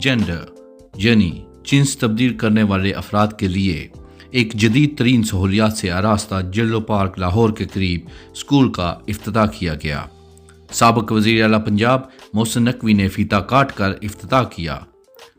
Transgender यानी jeans तब्दील करने वाले अफराद के लिए एक जदीद तरीन सहूलियात से आरास्ता जिलो पार्क लाहौर के करीब स्कूल का इफ्तताह किया गया। साबक वजीर आला पनजाब मोहसिन नकवी ने फीता काट कर इफ्तताह किया।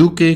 UK